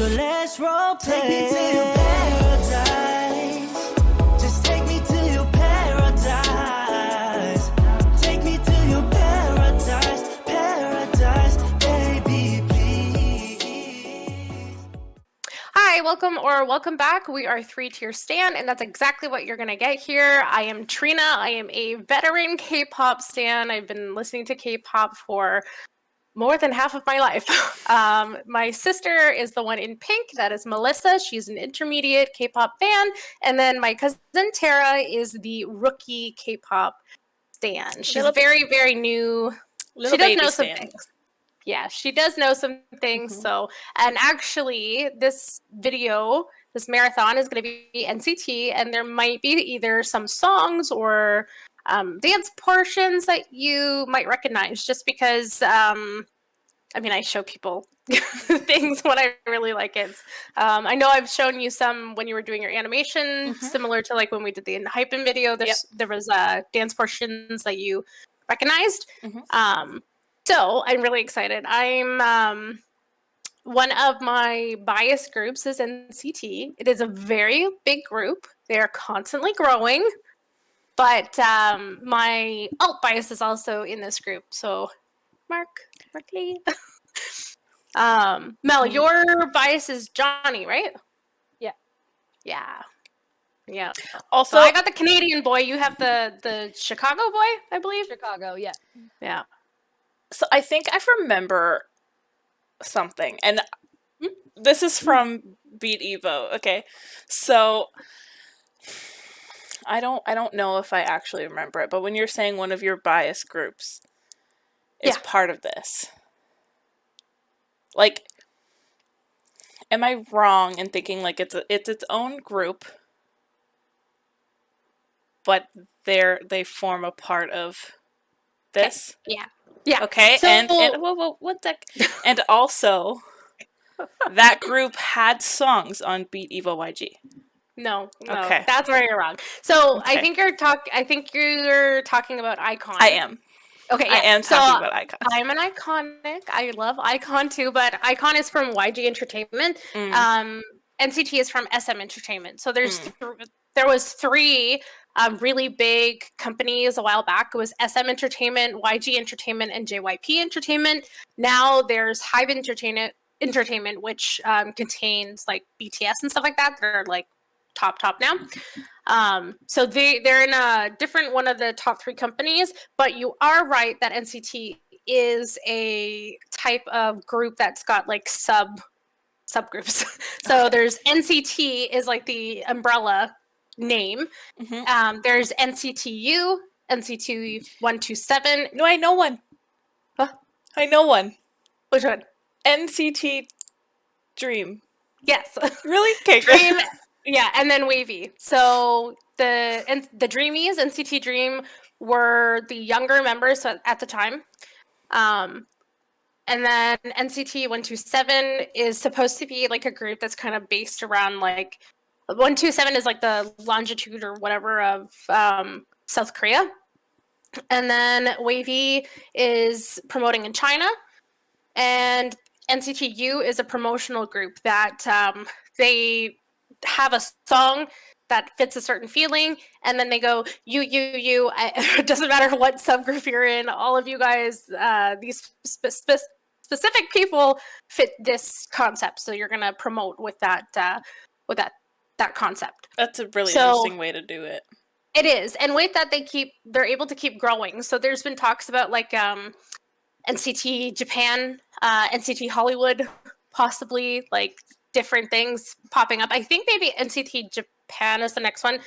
let's role play. Take me to your paradise. Just take me to your paradise. Take me to your paradise, paradise, baby, please. Hi, welcome back. We are 3-tier stan, and that's exactly what you're gonna get here. I am Trina. I am a veteran K-pop stan. I've been listening to K-pop for more than half of my life. My sister is the one in pink. That is Melissa. She's an intermediate K-pop fan. And then my cousin Tara is the rookie K-pop stan. She's very, very new. She does know some things. Yeah, she does know some things. So, and actually, this video, this marathon is going to be NCT, and there might be either some songs or dance portions that you might recognize, just because I show people things when I really like it. I know I've shown you some when you were doing your animation, similar to like when we did the Hypen video. There was dance portions that you recognized. So I'm really excited. I'm one of my bias groups is NCT. It is a very big group. They are constantly growing. But my alt bias is also in this group. So, Mark Lee. Mel, your bias is Johnny, right? Yeah. Also, so I got the Canadian boy. You have the Chicago boy, I believe. Chicago, yeah. Yeah. So I think I remember something, and this is from Beat Evo. Okay, so I don't know if I actually remember it, but when you're saying one of your bias groups is part of this, like, am I wrong in thinking like it's its own group, but they form a part of this? Okay. Yeah. Okay. So, and whoa, what the? And also, that group had songs on Beat Evo YG. No, okay. That's where you're wrong. So I think you're talking about Icon. I am. Okay, I am talking about Icon. I'm an Iconic. I love Icon too, but Icon is from YG Entertainment. NCT is from SM Entertainment. So there was 3 really big companies a while back. It was SM Entertainment, YG Entertainment, and JYP Entertainment. Now there's Hype Entertainment, which contains like BTS and stuff like that. They're like top now. So they're in a different one of the top 3 companies, but you are right that NCT is a type of group that's got like subgroups. So there's NCT is like the umbrella name. There's NCT U, NCT 127. No, I know one. Huh? I know one. Which one? NCT Dream. Yes. Really? Okay, Dream. Yeah, and then WayV. So the Dreamies, NCT Dream, were the younger members at the time. And then NCT 127 is supposed to be like a group that's kind of based around like 127 is like the longitude or whatever of South Korea. And then WayV is promoting in China. And NCT U is a promotional group that they have a song that fits a certain feeling, and then they go, you. It doesn't matter what subgroup you're in. All of you guys, these specific people fit this concept. So you're gonna promote with that concept. That's a really interesting way to do it. It is, and with that, they're able to keep growing. So there's been talks about like NCT Japan, NCT Hollywood, possibly like different things popping up. I think maybe NCT Japan is the next one.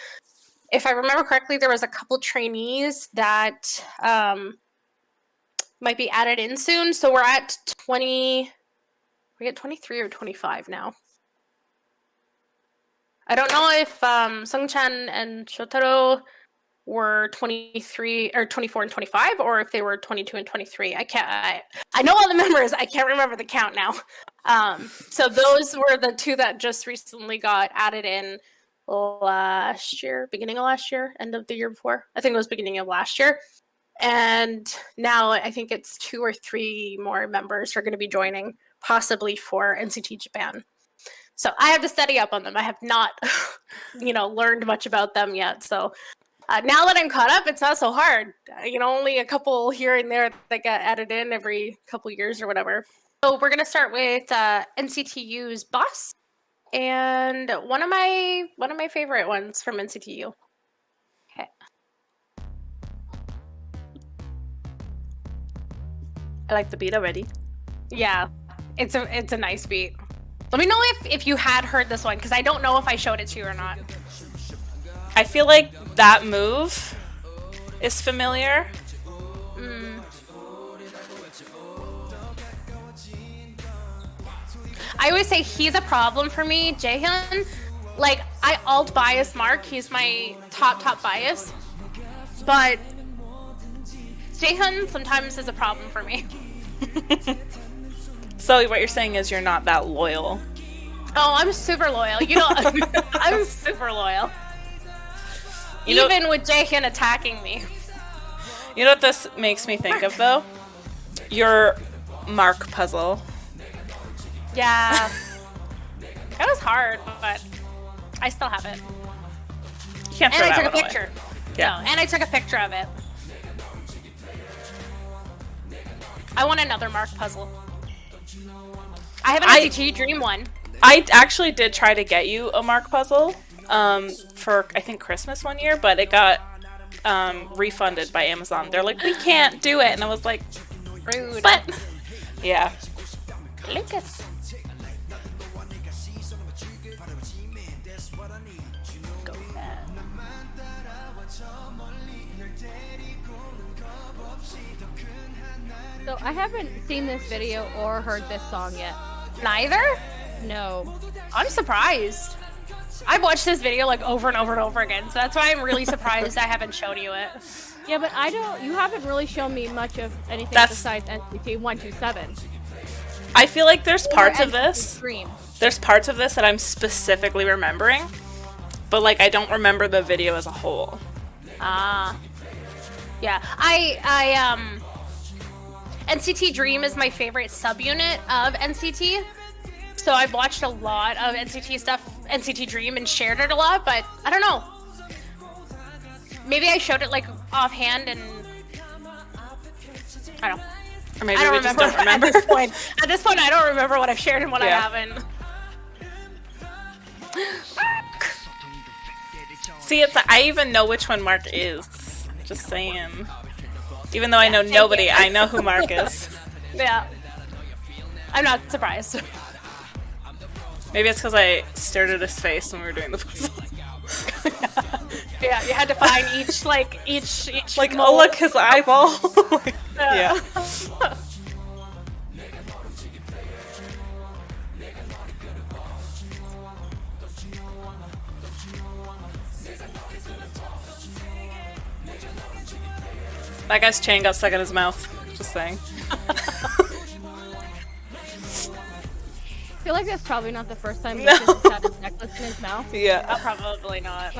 If I remember correctly, there was a couple trainees that might be added in soon. So we're at 20. We get 23 or 25 now. I don't know if Sungchan and Shotaro were 23 or 24 and 25, or if they were 22 and 23. I know all the members. I can't remember the count now. So those were the 2 that just recently got added in last year, beginning of last year, end of the year before. I think it was beginning of last year. And now I think it's 2 or 3 more members are going to be joining, possibly for NCT Japan. So I have to study up on them. I have not, learned much about them yet. So now that I'm caught up, it's not so hard. Only a couple here and there that get added in every couple years or whatever. So we're gonna start with NCT U's Boss, and one of my favorite ones from NCT U. Okay. I like the beat already. Yeah, it's a nice beat. Let me know if you had heard this one, because I don't know if I showed it to you or not. I feel like that move is familiar. I always say he's a problem for me, Jaehyun. Like, I alt bias Mark. He's my top bias. But Jaehyun sometimes is a problem for me. So what you're saying is you're not that loyal. Oh, I'm super loyal. I'm super loyal. Even with Jaehyun attacking me. You know what this makes me think of, though? Your Mark puzzle. Yeah. That was hard, but I still have it. You can't throw And I that took a one picture. away. Yeah. No, and I took a picture of it. I want another Mark puzzle. I have an NCT Dream one. I actually did try to get you a Mark puzzle for, I think, Christmas one year, but it got refunded by Amazon. They're like, we can't do it. And I was like, Rude. but, yeah. Lucas. So I haven't seen this video or heard this song yet. Neither? No. I'm surprised. I've watched this video like over and over and over again, so that's why I'm really surprised I haven't shown you it. Yeah, but you haven't really shown me much of anything besides NCT 127. I feel like there's parts of this. Dream. There's parts of this that I'm specifically remembering, but like I don't remember the video as a whole. Yeah. NCT Dream is my favorite subunit of NCT. So I've watched a lot of NCT stuff, NCT Dream, and shared it a lot, but I don't know. Maybe I showed it like offhand and I don't know. Or maybe I don't we remember. just don't remember. At this point, I don't remember what I've shared and what I haven't. See, I even know which one Mark is. Just saying. Even though I know nobody, I know who Mark is. Yeah. I'm not surprised. Maybe it's because I stared at his face when we were doing the puzzle. Yeah, you had to find each like, mold. oh look, his eyeball. Yeah. That guy's chain got stuck in his mouth. Just saying. I feel like that's probably not the first time he's had his necklace in his mouth. Yeah. Probably not.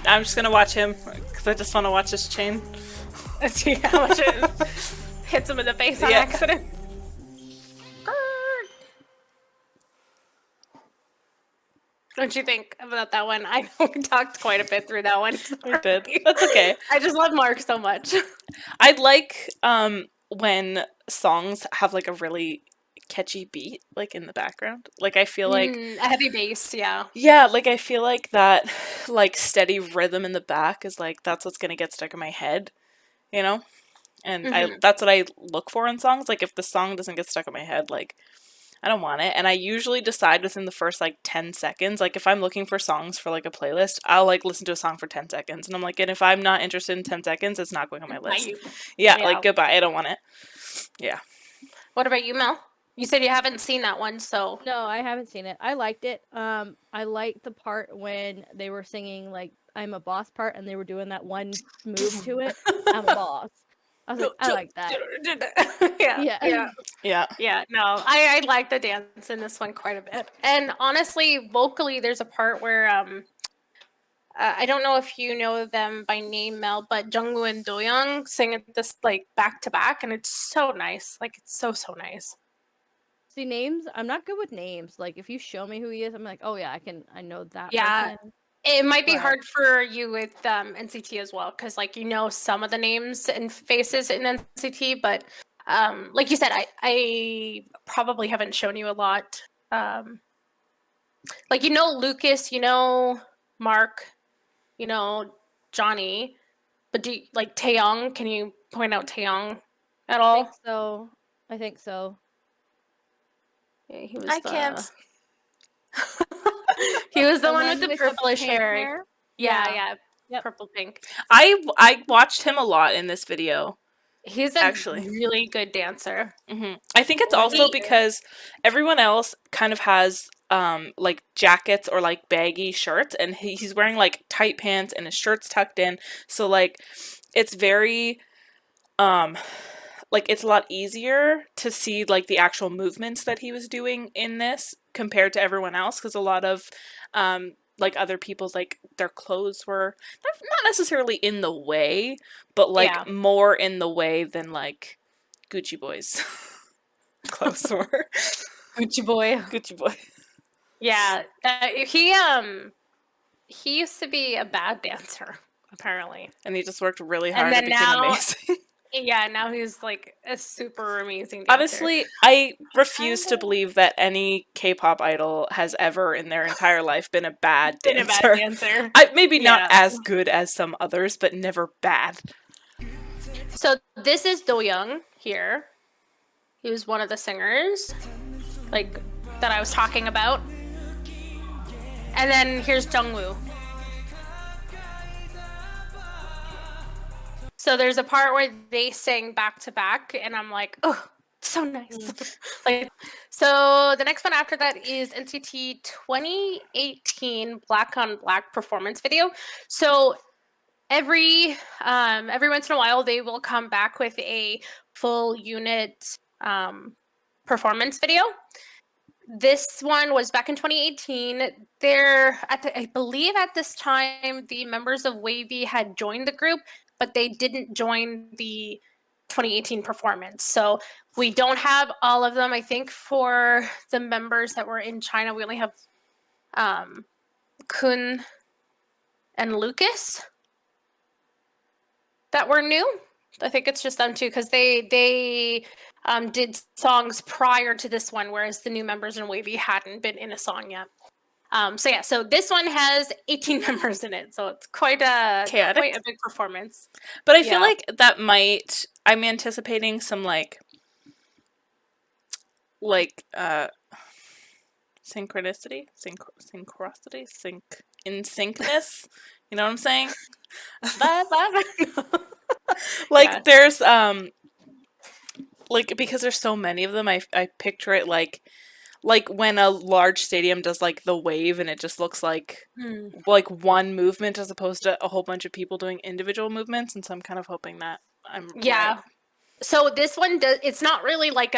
I'm just gonna watch him because I just want to watch his chain. Let's see how much it hits him in the face on accident. Don't you think about that one? I know we talked quite a bit through that one. We did. That's okay. I just love Mark so much. I like when songs have like a really catchy beat like in the background. Like I feel like a heavy bass, yeah. Yeah, like I feel like that like steady rhythm in the back is like that's what's gonna get stuck in my head, you know? And that's what I look for in songs. Like if the song doesn't get stuck in my head, like I don't want it. And I usually decide within the first like 10 seconds. Like if I'm looking for songs for like a playlist, I'll like listen to a song for 10 seconds. And I'm like, and if I'm not interested in 10 seconds, it's not going on my list. Yeah, like goodbye. I don't want it. Yeah. What about you, Mel? You said you haven't seen that one, so. No, I haven't seen it. I liked it. I liked the part when they were singing like I'm a boss part and they were doing that one move to it. I'm a boss. I was like, I like that. Yeah. No, I like the dance in this one quite a bit. And honestly, vocally, there's a part where I don't know if you know them by name, Mel, but Jungwoo and Doyoung sing this like back to back, and it's so nice. Like it's so nice. See, names, I'm not good with names. Like, if you show me who he is, I'm like, oh yeah, I know that Yeah, person. it might be But- hard for you with NCT as well, because like you know some of the names and faces in NCT, but like you said, I probably haven't shown you a lot. Like you know Lucas, you know Mark, you know Johnny, but do you, like Taeyong? Can you point out Taeyong at I all? think so. I think so. Yeah, he was I can't. he was the The one with the with purplish pink hair. Yeah, yeah, Yep. purple pink. I watched him a lot in this video. He's a Actually. really good dancer. I think it's also because everyone else kind of has like jackets or like baggy shirts, and he's wearing like tight pants and his shirt's tucked in, so like it's very like it's a lot easier to see like the actual movements that he was doing in this compared to everyone else, because a lot of like other people's like their clothes were not necessarily in the way, but like Yeah. more in the way than like Gucci Boy's clothes were. Gucci boy. Gucci Boy. Yeah, he used to be a bad dancer apparently, And he just worked really hard and then and became now, amazing. yeah, now he's like a super amazing dancer. Honestly, I refuse to believe that any K-pop idol has ever in their entire life been a bad been a dancer. bad dancer. Maybe not Yeah. as good as some others, but never bad. So this is Do-young here. He was one of the singers, like that I was talking about. And then here's Jungwoo. So there's a part where they sing back to back, and I'm like, oh, so nice. Like, so the next one after that is NCT 2018 Black on Black performance video. So every once in a while they will come back with a full unit performance video. This one was back in 2018. I believe at this time the members of WayV had joined the group, but they didn't join the 2018 performance. So we don't have all of them. I think for the members that were in China, we only have Kun and Lucas that were new. I think it's just them two, because they did songs prior to this one, whereas the new members in WayV hadn't been in a song yet. So yeah, so this one has 18 members in it, so it's quite a big performance. But I feel like that I'm anticipating some like synchronicity, in syncness. You know what I'm saying? Like Yeah. there's like, because there's so many of them, I picture it like when a large stadium does like the wave and it just looks like one movement as opposed to a whole bunch of people doing individual movements, and so I'm kind of hoping that I'm right. So this one it's not really like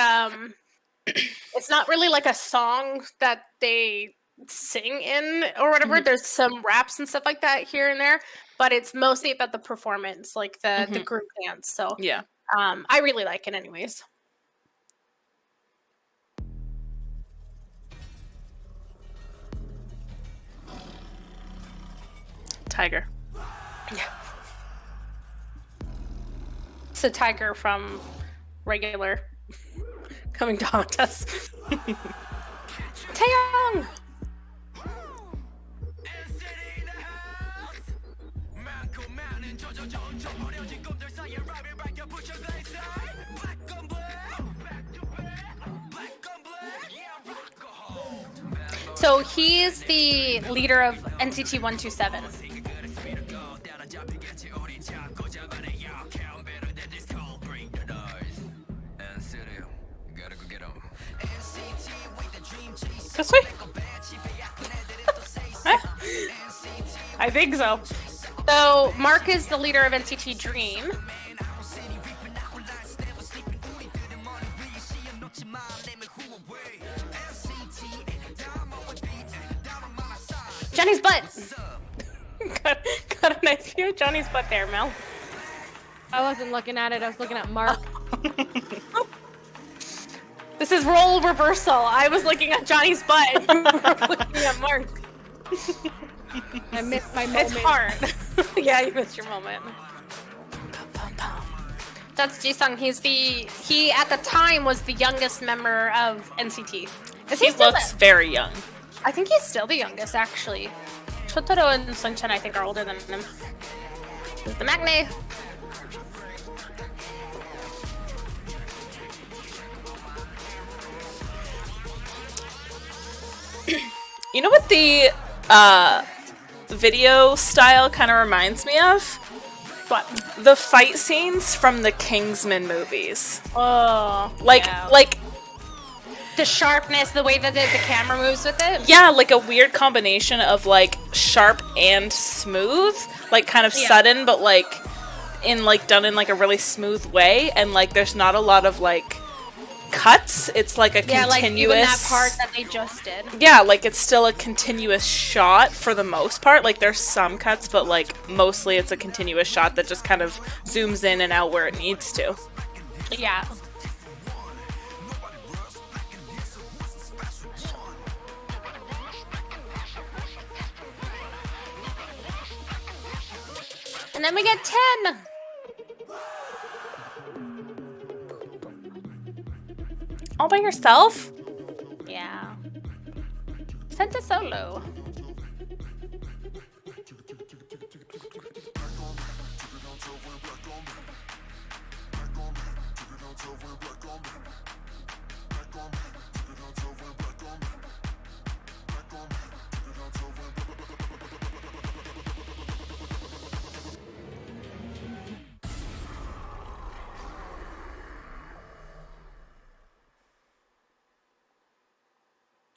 it's not really like a song that they sing in or whatever. There's some raps and stuff like that here and there, but it's mostly about the performance, like the group dance. So yeah. I really like it anyways. Tiger. Yeah. It's a tiger from regular coming to haunt us. Taeyong! So he's the leader of NCT 127. This way? I think so. So Mark is the leader of NCT Dream. Jenny's butt. got a nice view of Johnny's butt there, Mel. I wasn't looking at it. I was looking at Mark. This is role reversal. I was looking at Johnny's butt, and you were looking at Mark. I missed my moment. It's hard. Yeah, you missed your moment. That's Jisung. He at the time was the youngest member of NCT. He looks very young. I think he's still the youngest, actually. Shotaro and Sunchen, I think, are older than him. This is the Magne. You know what the video style kind of reminds me of? What? The fight scenes from the Kingsman movies. Oh, Like, yeah. like, The sharpness, the way that the camera moves with it. yeah, like a weird combination of like sharp and smooth, like kind of sudden, but like done in like a really smooth way, and like there's not a lot of like cuts. It's like a continuous. Like even that part that they just did. Yeah, like it's still a continuous shot for the most part. Like there's some cuts, but like mostly it's a continuous shot that just kind of zooms in and out where it needs to. Yeah. And then we get 10. All by yourself? Yeah. Senta solo.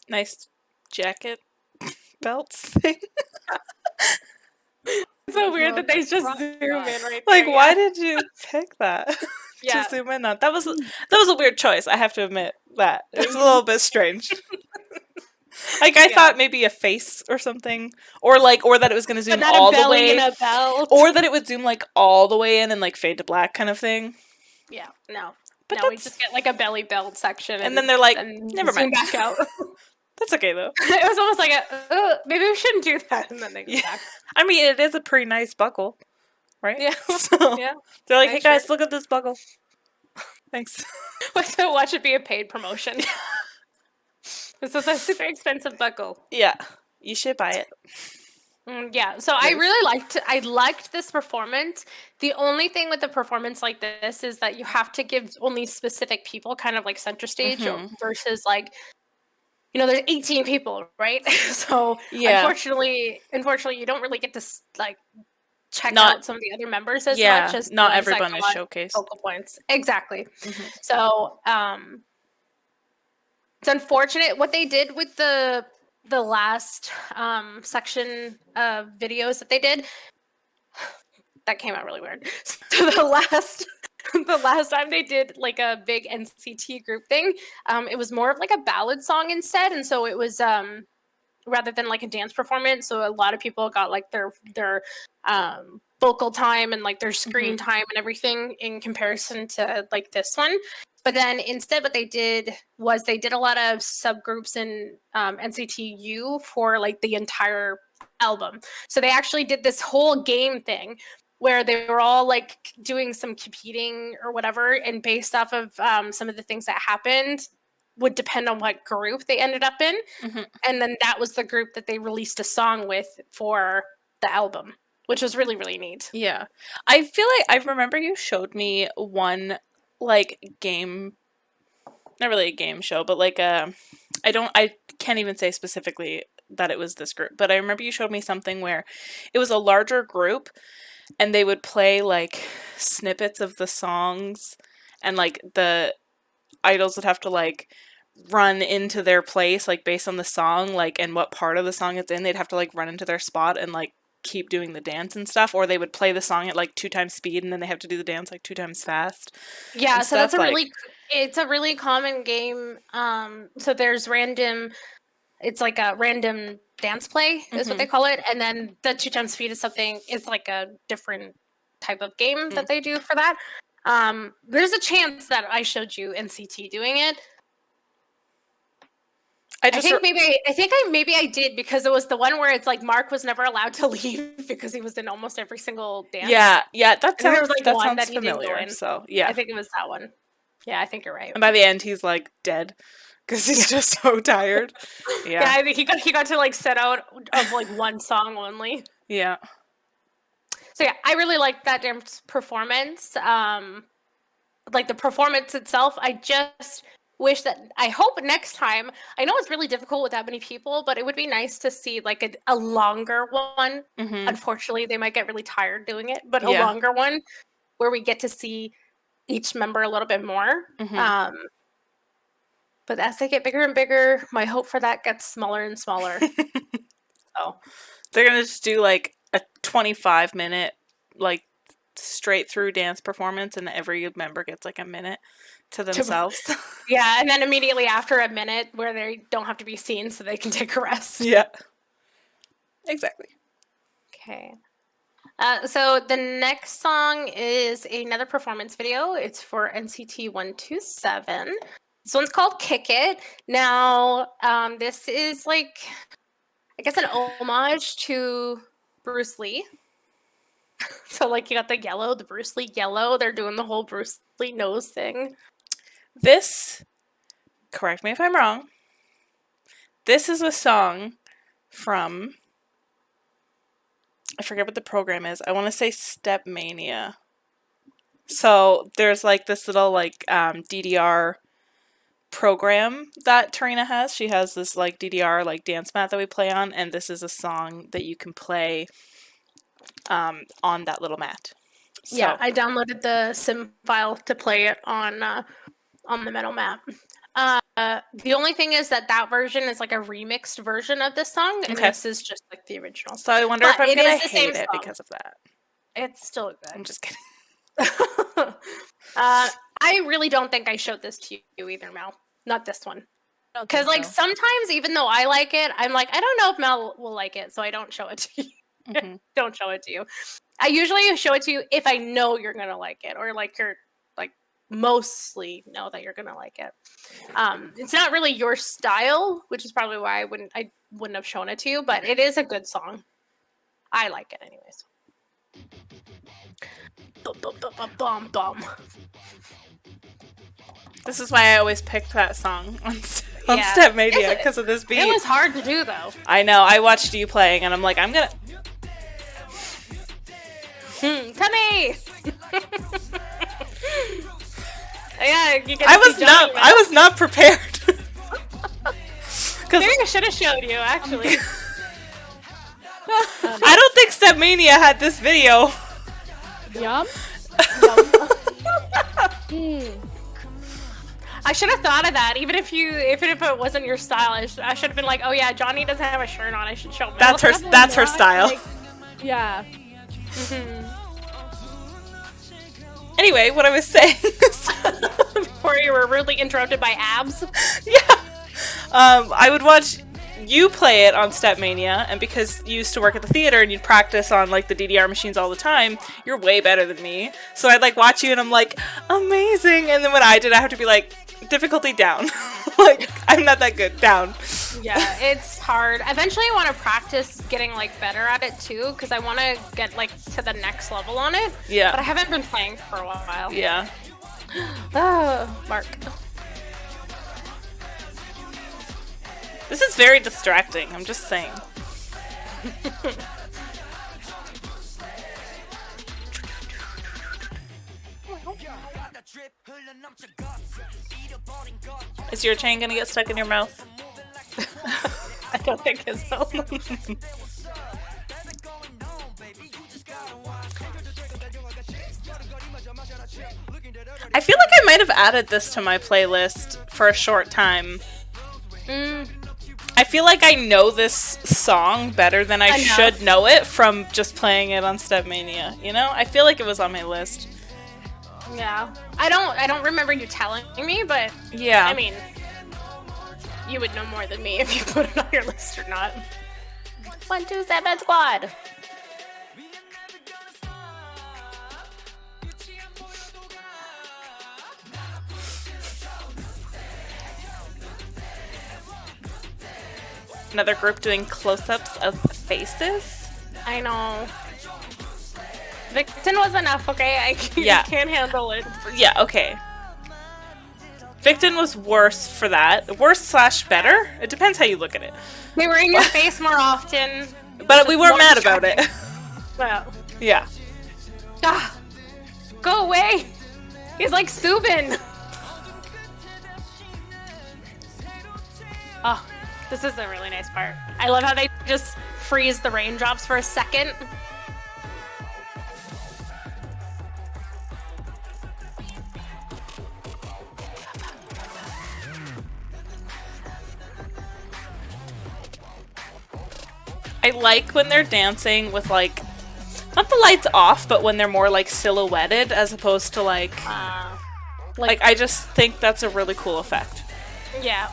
Nice jacket belts thing. It's so weird that they just zoom in right there. Like, why did you pick that? Yeah. To zoom in on. That was a weird choice, I have to admit that. It was a little bit strange. Like I thought maybe a face or something. Or that it was gonna zoom all the way. And a belt. Or that it would zoom like all the way in and like fade to black kind of thing. Yeah, no. But No, we just get like a belly belt section. And then they're like, and never zoom mind. back out. That's okay though. It was almost like maybe we shouldn't do that. And then they go back. I mean, it is a pretty nice buckle, right? Yeah. So Yeah. they're like, Nice hey guys, shirt. look at this buckle. Thanks. So watch it be a paid promotion. This is a super expensive buckle. Yeah, you should buy it. Yeah, so I really liked this performance. The only thing with the performance like this is that you have to give only specific people kind of like center stage versus like, there's 18 people, right? So unfortunately, you don't really get to like check out some of the other members as much as not everyone is showcased. Focal points. Exactly. So it's unfortunate what they did with the last section of videos that they did. That came out really weird. So the last time they did like a big NCT group thing, it was more of like a ballad song instead, and so it was rather than like a dance performance. So a lot of people got like their vocal time and like their screen time and everything in comparison to like this one. But then instead what they did was they did a lot of subgroups in NCT U for like the entire album. So they actually did this whole game thing where they were all like doing some competing or whatever, and based off of some of the things that happened would depend on what group they ended up in. And then that was the group that they released a song with for the album, which was really, really neat. Yeah. I feel like I remember you showed me one like game, not really a game show, but like I can't even say specifically that it was this group, but I remember you showed me something where it was a larger group and they would play like snippets of the songs, and like the idols would have to like run into their place like based on the song, like and what part of the song it's in. They'd have to like run into their spot and like keep doing the dance and stuff, or they would play the song at like 2 times speed and then they have to do the dance like 2 times fast. Yeah, so that's it's a really common game. So there's random it's like a random dance play is what they call it, and then the 2 times speed is something. It's like a different type of game that they do for that. There's a chance that I showed you NCT doing it. I think maybe I did, because it was the one where it's like Mark was never allowed to leave because he was in almost every single dance. Yeah, that And there sounds, was, like, that one sounds that he didn't go familiar. in. So yeah, I think it was that one. Yeah, I think you're right. and by the end, he's like dead because he's just so tired. Yeah, I think he got to like set out of like one song only. Yeah. So yeah, I really liked that dance performance. Like the performance itself, I just wish that, I hope next time, I know it's really difficult with that many people, but it would be nice to see like a longer one. Unfortunately, they might get really tired doing it, but a longer one where we get to see each member a little bit more. But as they get bigger and bigger, my hope for that gets smaller and smaller. So They're gonna just do like a 25-minute like straight through dance performance, and every member gets like a minute to themselves. yeah, and then immediately after a minute where they don't have to be seen so they can take a rest. Yeah. Exactly. Okay. So the next song is another performance video. It's for NCT 127. This one's called Kick It. Now, this is like, I guess, an homage to Bruce Lee. So, like, you got the Bruce Lee yellow. They're doing the whole Bruce Lee nose thing. This, correct me if I'm wrong, this is a song from, I forget what the program is. I want to say Step Mania. So there's like this little like DDR program that Tarina has. She has this like DDR like dance mat that we play on, and this is a song that you can play on that little mat. So, Yeah, I downloaded the sim file to play it on the metal map. The only thing is that version is like a remixed version of this song, and this is just like the original. So I wonder if I'm gonna hate it because of that. It's still good. I'm just kidding. I really don't think I showed this to you either, Mel. Not this one. Because like sometimes, even though I like it, I'm like, I don't know if Mel will like it, so I don't show it to you. Don't show it to you. I usually show it to you if I know you're gonna like it, or like you're like mostly know that you're gonna like it. It's not really your style, which is probably why I wouldn't have shown it to you, but it is a good song. I like it anyways. This is why I always picked that song on Step Mania, because of this beat. It was hard to do though. I know. I watched you playing, and I'm like, I'm gonna. Tommy. Yeah, you get. I was not prepared. Maybe I should have showed you actually. I don't think Step Mania had this video. Yum. I should have thought of that. Even if it wasn't your style, I should have been like, oh yeah, Johnny doesn't have a shirt on. I should show him. That's her style. Like, yeah. Anyway, what I was saying is before you were rudely interrupted by abs. Yeah. I would watch you play it on Step Mania, and because you used to work at the theater and you'd practice on like the DDR machines all the time, you're way better than me. So I'd like watch you and I'm like, amazing. And then when I did, I have to be like, difficulty down. Like, I'm not that good. Down. Yeah, it's hard. Eventually I want to practice getting like better at it too, because I want to get like to the next level on it. Yeah. But I haven't been playing for a while. Yeah. Mark. This is very distracting, I'm just saying. Is your chain gonna get stuck in your mouth? I don't think it so. I feel like I might have added this to my playlist for a short time. I feel like I know this song better than I should know it from just playing it on Step Mania. You know, I feel like it was on my list. Yeah, I don't remember you telling me, but yeah, I mean, you would know more than me if you put it on your list or not. 127 Squad. Another group doing close-ups of faces. I know. Victon was enough, okay? I can't handle it. Yeah, okay. Victon was worse for that. Worse/better? It depends how you look at it. They were in your face more often. But we weren't mad about it. Well. Yeah. Ah, go away! He's like Subin! Oh, this is a really nice part. I love how they just freeze the raindrops for a second. I like when they're dancing with, like, not the lights off, but when they're more, like, silhouetted as opposed to, like, I just think that's a really cool effect. Yeah.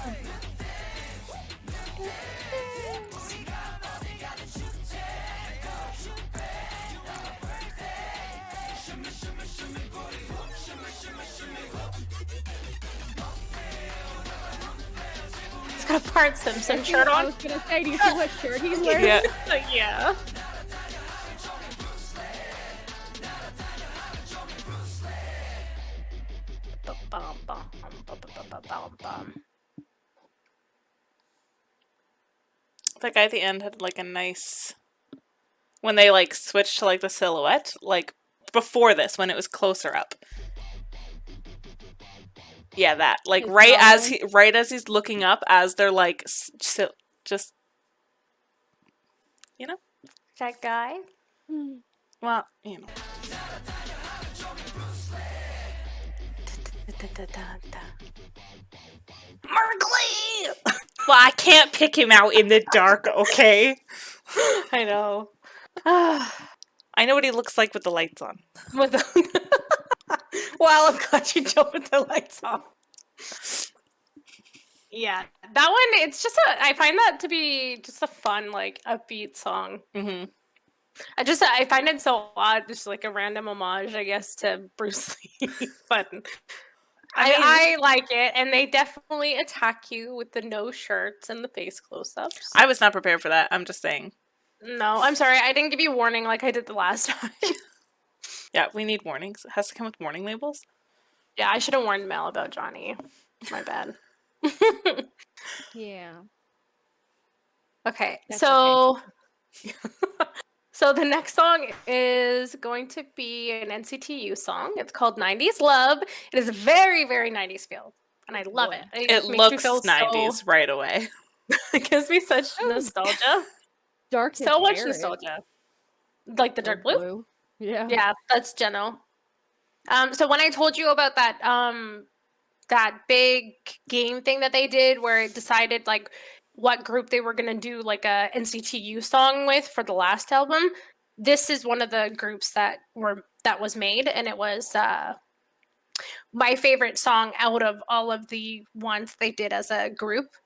He's got a Bart Simpson shirt I on. was gonna say, do you see what shirt he's wearing? Yeah. Yeah. That guy at the end had, like, a nice... When they, like, switched to, like, the silhouette, like, before this, when it was closer up. Yeah, that. Like, right as he's looking up, as they're, like, just... You know? That guy? Well, you know. Merkley! Well, I can't pick him out in the dark, okay? I know. I know what he looks like with the lights on. With the well, I'm glad you don't with the lights off. Yeah, that one, it's just I find that to be just a fun, like, upbeat song. Mm-hmm. I find it so odd, just like a random homage, I guess, to Bruce Lee. But I like it, and they definitely attack you with the no shirts and the face close-ups. I was not prepared for that, I'm just saying. No, I'm sorry, I didn't give you warning like I did the last time. Yeah, we need warnings. It has to come with warning labels. Yeah, I should have warned Mel about Johnny. My bad. Yeah. Okay, That's so so the next song is going to be an NCT U song. It's called 90s Love. It is very, very 90s feel, and I love it. It makes me looks feel 90s right away. It gives me such nostalgia. Dark. So much nostalgia. Like the dark blue? Yeah. Yeah, that's Geno. So when I told you about that that big game thing that they did where it decided like what group they were gonna do like a NCT U song with for the last album, this is one of the groups that was made, and it was my favorite song out of all of the ones they did as a group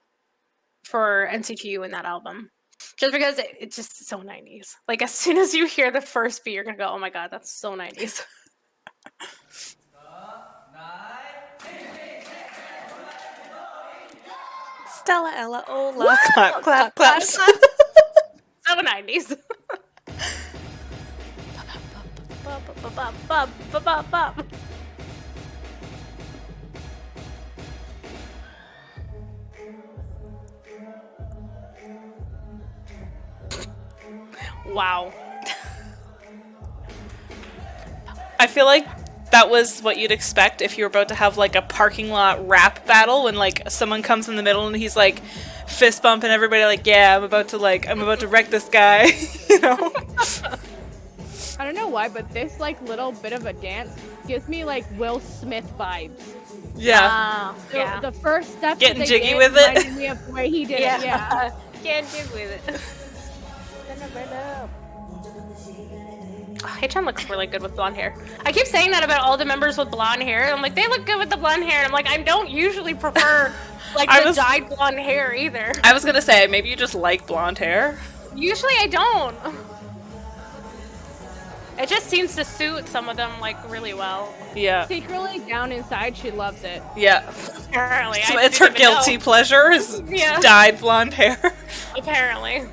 for NCT U in that album. Just because it's just so 90s. Like, as soon as you hear the first beat, you're gonna go, oh my god, that's so 90s. Stella, Ella, Ola. Clap, clap, claps. So 90s. Wow. I feel like that was what you'd expect if you were about to have like a parking lot rap battle when like someone comes in the middle and he's like fist bumping everybody like, yeah, I'm about to wreck this guy, you know? I don't know why, but this like little bit of a dance gives me like Will Smith vibes. Yeah. So Yeah. the first step Getting that they jiggy did with it. reminded me of the way he did it. Yeah. Can't do with it. Haechan looks really good with blonde hair. I keep saying that about all the members with blonde hair. I'm like, they look good with the blonde hair. And I'm like, I don't usually prefer like I the was- dyed blonde hair either. I was gonna say, maybe you just like blonde hair. Usually I don't. It just seems to suit some of them like really well. Yeah. Secretly, down inside, she loves it. Yeah. Apparently, So I it's didn't her even guilty know. pleasure is Yeah. dyed blonde hair. Apparently.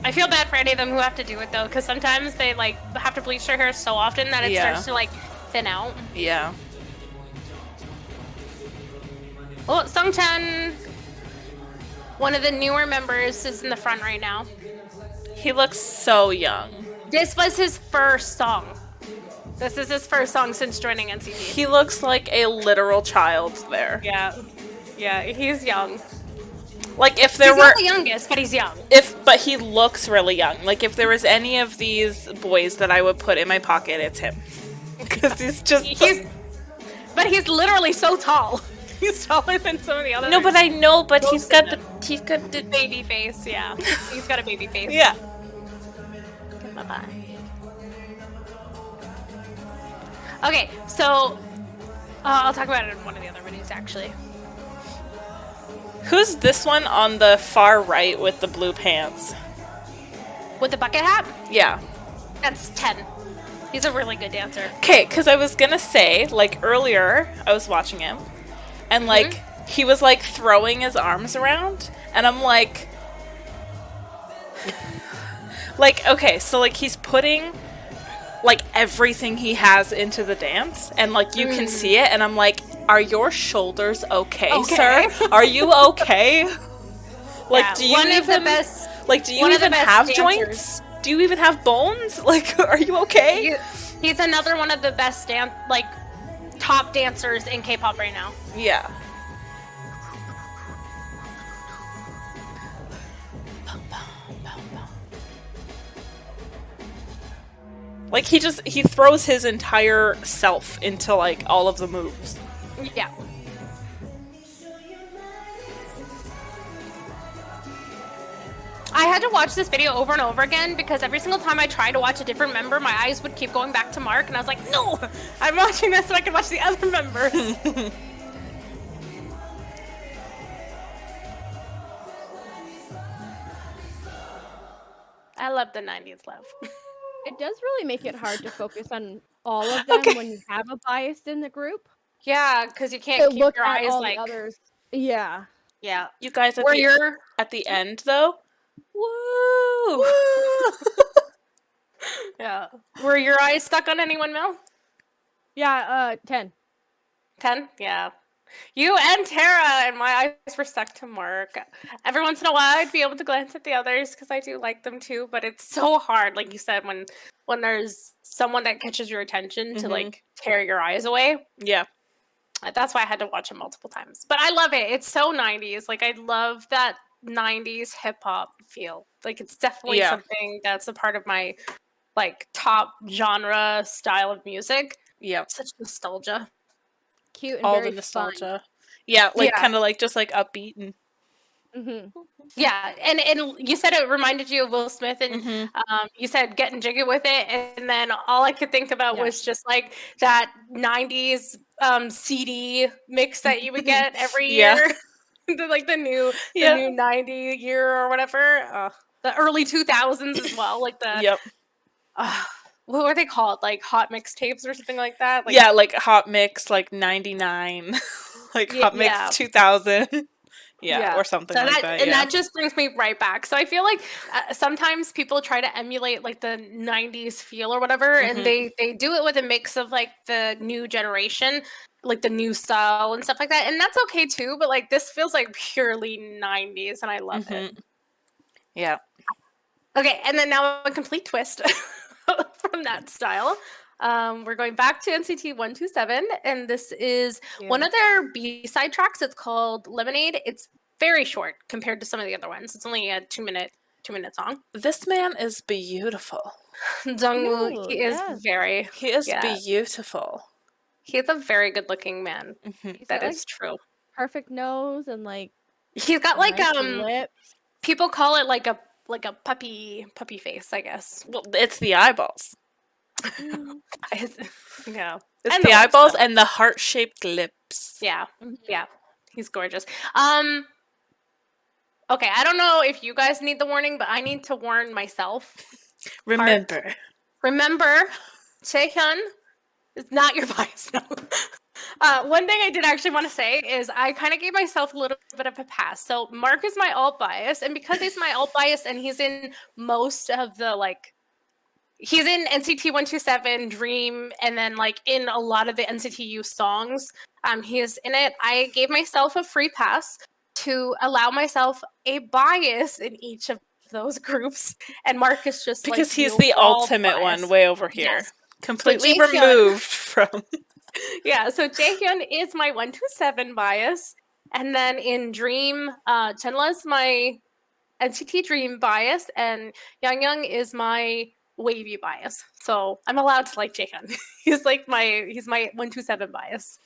I feel bad for any of them who have to do it though, because sometimes they like have to bleach their hair so often that it Yeah. starts to like thin out. Yeah. Well, Sungchan, one of the newer members, is in the front right now. He looks so young. This was his first song. This is his first song since joining NCT. He looks like a literal child there. Yeah. Yeah, he's young. Like if there He's were not the youngest, but he's young. but he looks really young. Like if there was any of these boys that I would put in my pocket, it's him. Because he's just But he's literally so tall. He's taller than some of the others. No, but I know, but he's got the Baby face, yeah. He's got a baby face. Yeah. Bye-bye. Okay, so I'll talk about it in one of the other videos actually. Who's this one on the far right with the blue pants? With the bucket hat, Yeah. that's 10. He's a really good dancer. Okay, because I was gonna say, like earlier, I was watching him, and like he was like throwing his arms around, and I'm like, okay, so like he's putting like everything he has into the dance, and like you can see it, and I'm like, are your shoulders okay, sir? Are you okay? Like, Yeah, do you one of the even best- like do you one of the even best have dancers. joints? Do you even have bones? Like, are you okay? He's another one of the best top dancers in K-pop right now. Yeah. Like he throws his entire self into like all of the moves. Yeah. I had to watch this video over and over again because every single time I tried to watch a different member, my eyes would keep going back to Mark, and I was like, no! I'm watching this so I can watch the other members. I love the 90s love. It does really make it hard to focus on all of them Okay. when you have a bias in the group. Yeah, because you To can't keep look your at eyes all like... the others. Yeah. Yeah. You guys Where you're... at the end though. Woo! Yeah. Were your eyes stuck on anyone, Mel? Yeah, 10. 10? Yeah. You and Tara, and my eyes were stuck to Mark. Every once in a while, I'd be able to glance at the others because I do like them too. But it's so hard, like you said, when there's someone that catches your attention to like tear your eyes away. Yeah. That's why I had to watch it multiple times. But I love it. It's so 90s. Like I love that 90s hip hop feel. Like it's definitely something that's a part of my like top genre style of music. Yeah. Such nostalgia. Cute and All very the nostalgia. Yeah, like kind of like just like upbeat and fun. Yeah, and you said it reminded you of Will Smith, and you said getting jiggy with it, and then all I could think about was just like that '90s CD mix that you would get every year, the new 90 year or whatever, the early 2000s as well, like the what were they called, like hot mixtapes or something like that? Like, yeah, like Hot Mix, like 99, like Hot Mix 2000. Or something so like that. And that just brings me right back. So I feel like sometimes people try to emulate like the 90s feel or whatever, and they do it with a mix of like the new generation, like the new style and stuff like that. And that's okay too, but like this feels like purely 90s and I love it. Yeah. Okay, and then now a complete twist from that style. We're going back to NCT 127, and this is one of their B-side tracks. It's called Lemonade. It's very short compared to some of the other ones. It's only a 2-minute song. This man is beautiful. Jungwoo, he is very... He is beautiful. He's a very good-looking man. That is like, true. Perfect nose and like he's got like nice lips. People call it like a puppy face, I guess. Well, it's the eyeballs. Yeah. It's And the the lips, eyeballs though. and the heart-shaped lips. Yeah, Mhm. yeah, he's gorgeous. Okay, I don't know if you guys need the warning, but I need to warn myself. Remember. Remember, Chaehyun is not your bias. No. One thing I did actually want to say is I kind of gave myself a little bit of a pass. So Mark is my alt bias, and because he's my alt bias and he's in most of the like he's in NCT 127, Dream, and then like in a lot of the NCT U songs. He's in it. I gave myself a free pass to allow myself a bias in each of those groups, and Mark is just Because like he's the overall ultimate bias. one way over here. Yes. Completely Jaehyun- removed from... Yeah, so Jaehyun is my 127 bias, and then in Dream, Chenla's my NCT Dream bias, and YangYang is my wavy bias. So I'm allowed to like Jaehyun. He's my 127 bias.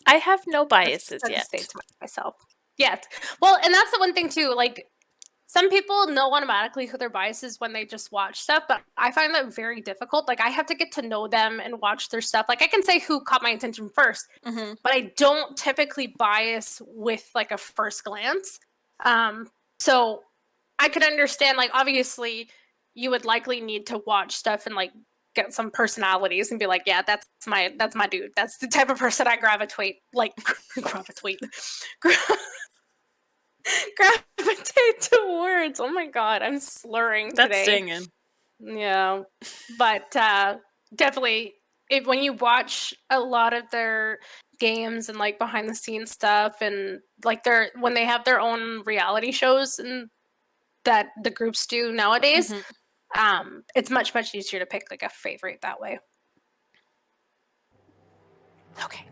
I have no I've biases said the yet. same to myself. Yet. Well, and that's the one thing too, like some people know automatically who their bias is when they just watch stuff, but I find that very difficult. Like I have to get to know them and watch their stuff. Like I can say who caught my attention first, Mhm. but I don't typically bias with like a first glance. So I could understand, like obviously you would likely need to watch stuff and like get some personalities and be like, yeah, that's my dude. That's the type of person I gravitate gravitate towards. Oh my god, I'm slurring That's today. stinging. Yeah, but definitely, when you watch a lot of their games and like behind the scenes stuff, and like when they have their own reality shows and that the groups do nowadays, it's much easier to pick like a favorite that way. Okay.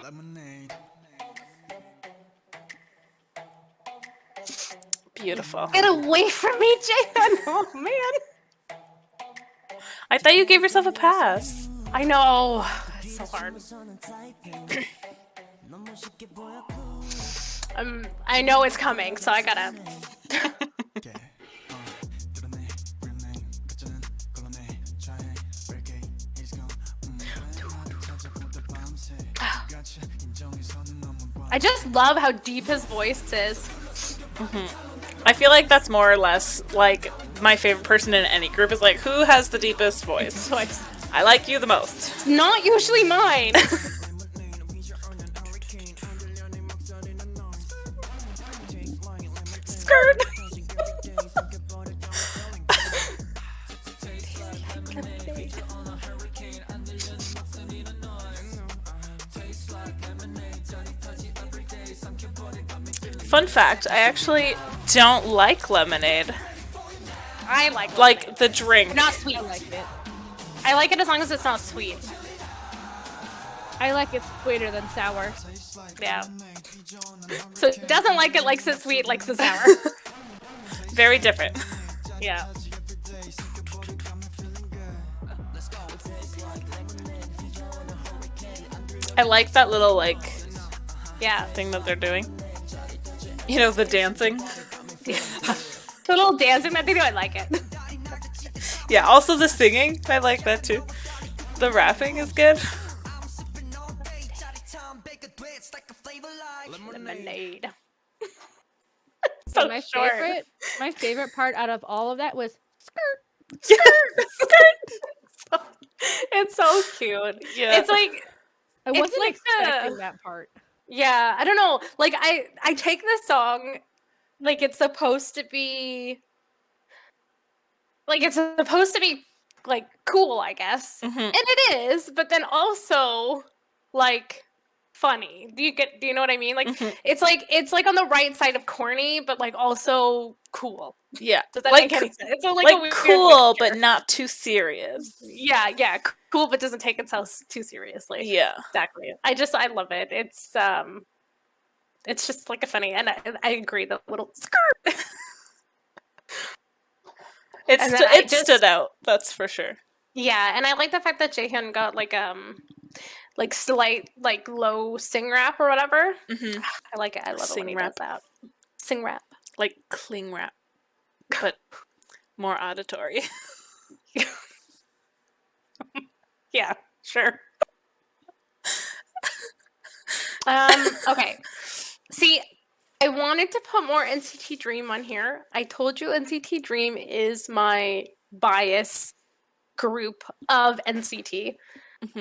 Lemonade. Beautiful. Get away from me, Jason! Oh man, I thought you gave yourself a pass. I know it's so hard. I know it's coming, so I gotta. I just love how deep his voice is. I feel like that's more or less like my favorite person in any group is like, who has the deepest voice? I like you the most. It's not usually mine. Skirt. Fun fact, I actually don't like lemonade. I like Like the drink. not sweet. I like it. I like it as long as it's not sweet. I like it sweeter than sour. Yeah. So it doesn't like it, likes it sweet, likes it sour. Very different. Yeah. I like that little like Yeah. thing that they're doing. You know, the dancing. The little dancing that they do, I like it. Yeah, also the singing. I like that too. The rapping is good. Lemonade. So my short. my favorite part out of all of that was skirt. Skirt. It's so cute. Yeah. It's like I It's wasn't like expecting the- that part. yeah, I don't know. Like I take this song like it's supposed to be like cool, I guess. Mhm. And it is, but then also like funny. Do you know what I mean? Like Mhm. it's like on the right side of corny, but like also cool. Yeah. Does that Like, make any sense? It's like, a like weird cool, mixture. but not too serious. Yeah, cool, but doesn't take itself too seriously. Yeah. Exactly. I love it. It's just like a funny, and I agree. The little skirt. It And then I just- stood out. That's for sure. Yeah, and I like the fact that Jaehyun got like slight like low sing rap or whatever. Mhm. I like it. I love it when Sing he rap. does that. Sing rap. Like cling wrap, but more auditory. Yeah, sure. Okay. See, I wanted to put more NCT Dream on here. I told you NCT Dream is my bias group of NCT,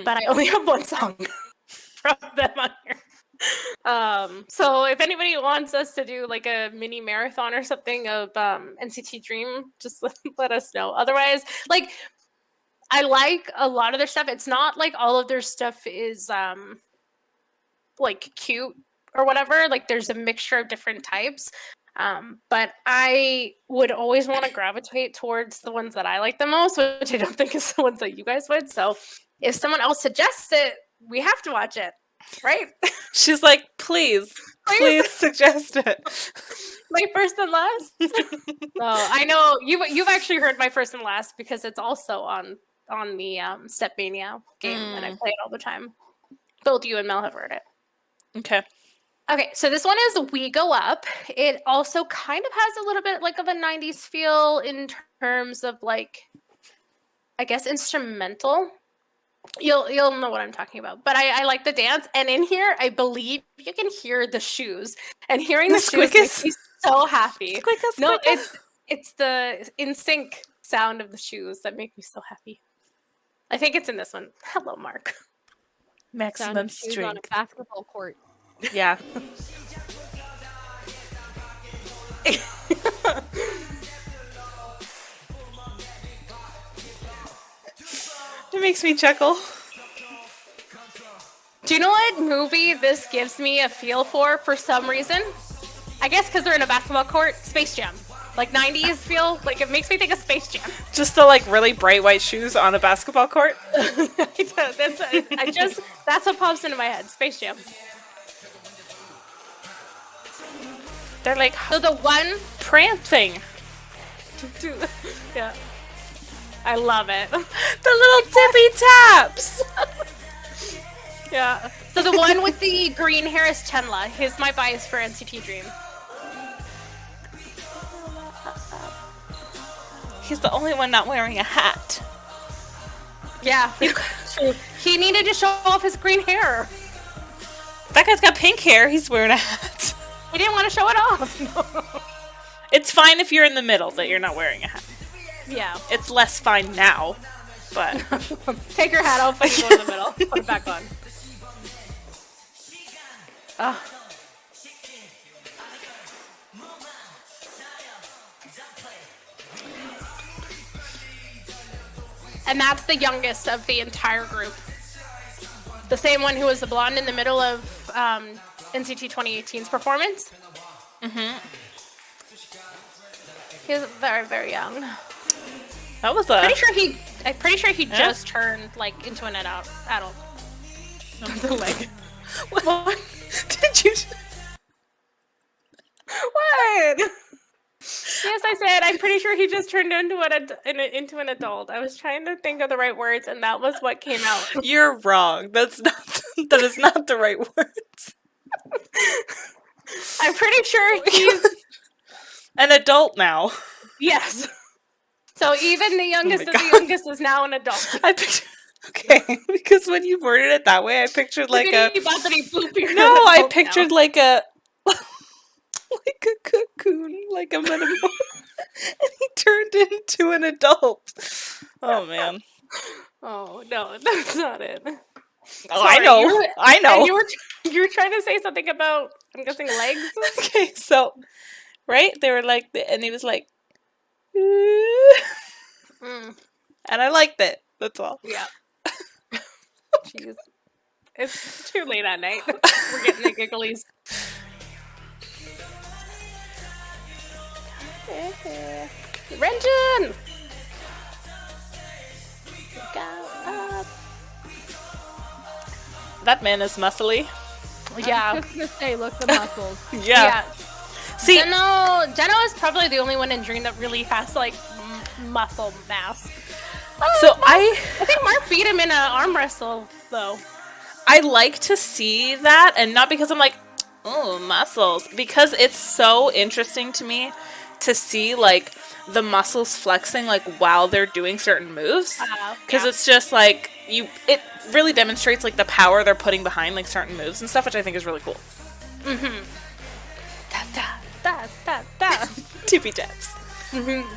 but I only have one song from them on here. So if anybody wants us to do like a mini marathon or something of NCT Dream, just let us know. Otherwise, like I like a lot of their stuff. It's not like all of their stuff is like cute or whatever. Like there's a mixture of different types. But I would always want to gravitate towards the ones that I like the most, which I don't think is the ones that you guys would. So if someone else suggests it, we have to watch it, right? She's like, please suggest it. My first and last. I know you've actually heard my first and last because it's also on the Stepmania game and I play it all the time. Both you and Mel have heard it. Okay, so this one is We Go Up. It also kind of has a little bit like of a 90s feel in terms of like, I guess, instrumental. You'll know what I'm talking about. But I like the dance. And in here, I believe you can hear the shoes. And hearing the shoes makes me so happy. No, it's the in sync sound of the shoes that make me so happy. I think it's in this one. Hello, Mark. Maximum Shoes strength. on a basketball court. Yeah. It makes me chuckle. Do you know what movie this gives me a feel for some reason? I guess because they're in a basketball court. Space Jam. Like 90s feel. Like it makes me think of Space Jam. Just the like really bright white shoes on a basketball court. That's what pops into my head. Space Jam. They're like So the one prancing. Yeah. I love it. The little tippy taps. Yeah. So the one with the green hair is Chenla. He's my bias for NCT Dream. He's the only one not wearing a hat. Yeah. True. He needed to show off his green hair. That guy's got pink hair. He's wearing a hat. He didn't want to show it off. It's fine if you're in the middle that you're not wearing a hat. Yeah. It's less fine now, but Take your hat off when you go in the middle. Put it back on. Oh. And that's the youngest of the entire group. The same one who was the blonde in the middle of NCT 2018's performance. He's very, very young. that was a. I'm pretty sure he just turned like into an adult. The leg. What? Did you? What? Yes, I said. I'm pretty sure he just turned into an adult. I was trying to think of the right words, and that was what came out. You're wrong. That is not the right words. I'm pretty sure he's an adult now. Yes. So even the youngest of the youngest is now an adult. Okay, because when you worded it that way, I pictured like a. No, I pictured like a. Like a cocoon, like a metamorph, and he turned into an adult. Oh man. Oh no, that's not it. Oh, sorry, I know. You were trying to say something about, I'm guessing, legs. Okay, so right, they were like, and he was like, and I liked it. That's all. Yeah. Jeez, it's too late at night. We're getting the gigglies. Renjun! That man is muscly. Yeah. I was just gonna say, look the muscles. Yeah. See, Jeno is probably the only one in Dream that really has like muscle mass. So I think Mark beat him in an arm wrestle though. I like to see that, and not because I'm like, oh, muscles, because it's so interesting to me to see like the muscles flexing like while they're doing certain moves, because it's just like it really demonstrates like the power they're putting behind like certain moves and stuff, which I think is really cool. Mm-hmm. Da da da da da. Tippy taps. Mm-hmm.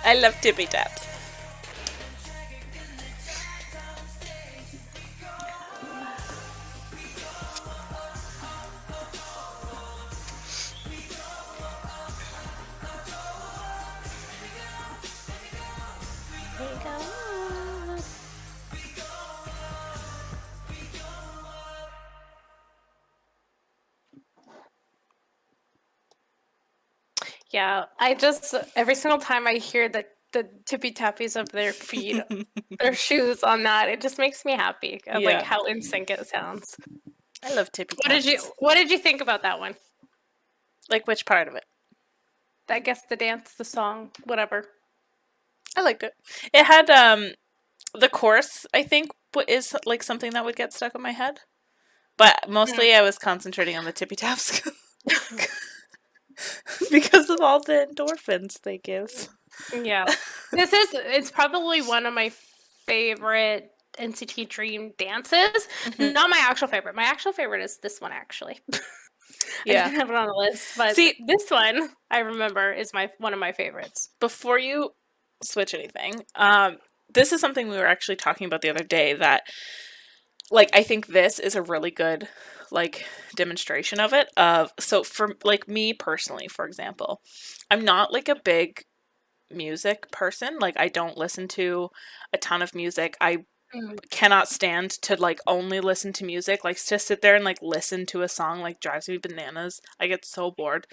I love tippy taps. Yeah, I just every single time I hear the tippy tappies of their feet, their shoes on that, it just makes me happy of like Yeah. how in sync it sounds. I love tippy What taps. What did you think about that one? Like which part of it? I guess the dance, the song, whatever. I liked it. It had the chorus, I think, is like something that would get stuck in my head. But mostly I was concentrating on the tippy taps because of all the endorphins they give. Yeah. It's probably one of my favorite NCT Dream dances. Mhm. Not my actual favorite. My actual favorite is this one actually. I Yeah. didn't have it on the list, but See- this one I remember is one of my favorites. Before you switch anything, this is something we were actually talking about the other day that, like, I think this is a really good, like, demonstration of it. So for, like, me personally, for example, I'm not, like, a big music person. Like, I don't listen to a ton of music. I cannot stand to, like, only listen to music. Like, to sit there and, like, listen to a song, like, drives me bananas. I get so bored.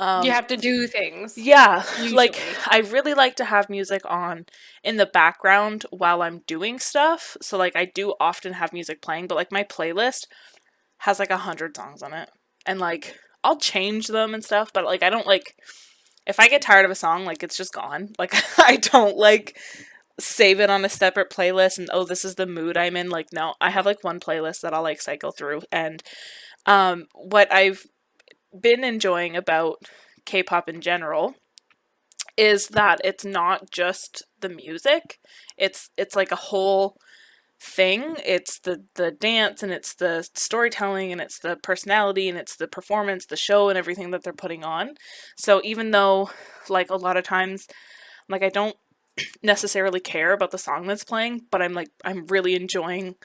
You have to do things. Yeah, like Usually. I really like to have music on in the background while I'm doing stuff. So like I do often have music playing, but like my playlist has like 100 songs on it. And like I'll change them and stuff, but like I don't like if I get tired of a song, like it's just gone. Like I don't like save it on a separate playlist and oh this is the mood I'm in. Like no, I have like one playlist that I'll like cycle through. And what I've been enjoying about K-pop in general is that it's not just the music. It's like a whole thing. It's the dance and it's the storytelling and it's the personality and it's the performance, the show and everything that they're putting on. So even though like a lot of times like I don't necessarily care about the song that's playing, but I'm really enjoying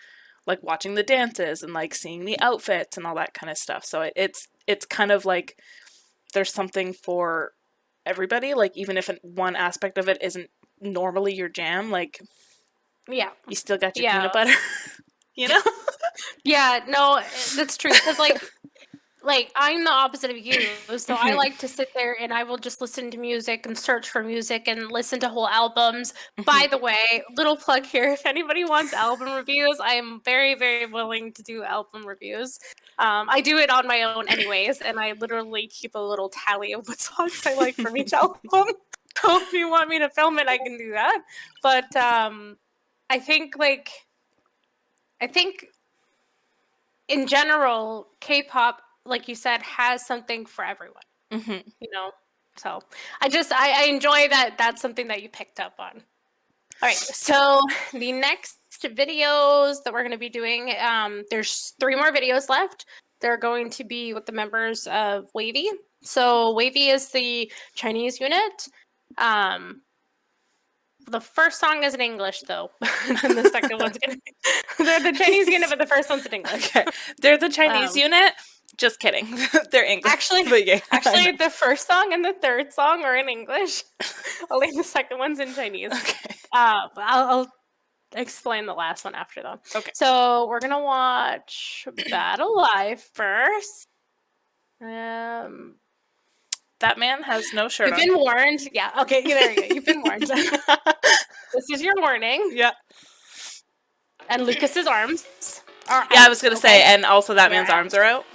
like watching the dances and like seeing the outfits and all that kind of stuff. So it's kind of like there's something for everybody. Like even if one aspect of it isn't normally your jam, like Yeah. you still got your Yeah. peanut butter, you know? Yeah, no, that's true. Because like I'm the opposite of you. So I like to sit there and I will just listen to music and search for music and listen to whole albums. By the way, little plug here, if anybody wants album reviews, I am very, very willing to do album reviews. I do it on my own anyways, and I literally keep a little tally of what songs I like from each album. So if you want me to film it, I can do that. But I think in general, K-pop, like you said, has something for everyone. Mm-hmm. You know, so I enjoy that. That's something that you picked up on. All right, so the next videos that we're going to be doing, there's 3 more videos left. They're going to be with the members of WayV. So WayV is the Chinese unit. The first song is in English, though. And the second one's gonna be... They're the Chinese unit, but the first one's in English. Okay. They're the Chinese unit. Just kidding. They're English. Actually, but yeah, actually, the first song and the third song are in English. Only the second one's in Chinese. Okay. I'll explain the last one after, though. Okay. So we're gonna watch Battle Live first. That man has no shirt You've on. been warned. Yeah. Okay. There you go. You've been warned. This is your warning. Yeah. And Lucas's arms are Yeah, I out, was gonna okay? say, and also that They're man's out. arms are out.